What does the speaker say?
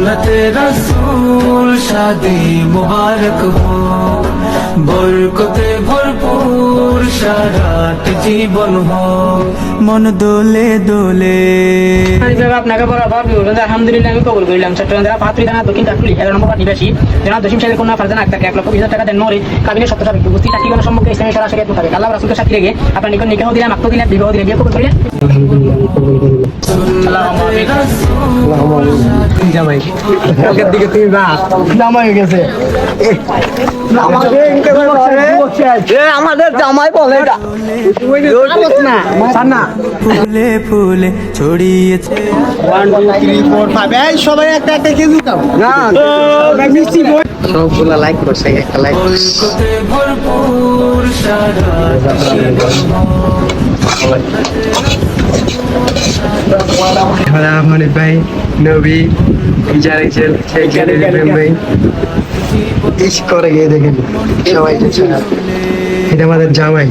सुन्नते रसूल शादी मुबारक हो बरकते भरपूर साराट जीवन हो मन दोले दोले। আপনাকে বরাবর আলহামদুলিল্লাহ আমি কবুল করলাম। চট্টগ্রাম জেলা পাহাড়ি থানা দক্ষিণ কাকুলি 11 নম্বর নিবাসী জনাব জসিম সাহেবের কন্যা ফারজানা আক্তারকে 1,20,000 টাকা দেন নরে কাবিনের সত্য সাপেক্ষে উপস্থিত ঠিকানা সম্মুখে ইসলামী শরীয়ত শরীয়ত মোতাবেক আল্লাহ রাসূলের সাক্ষী রেখে আপনার নিকট নিকাহ দিলাম, আক্ত দিলাম, বিবাহ দিলাম, বিয়ে কবুল করলেন। জামাই কালকের দিকে তুমি বাস জামাই হয়ে গেছে আমাদের জামাই বলে না ফুলে ফুলে ছড়িয়েছে সবাই একটা একটা কেজি সবগুলা লাইক করছে একটা লাইক বরকতে ভরপুর সারাট জীবন हो মানে ভাই নবী ইজারেল সেখানে ভাই ইস করে গিয়ে দেখেন সবাই এটা আমাদের জামাই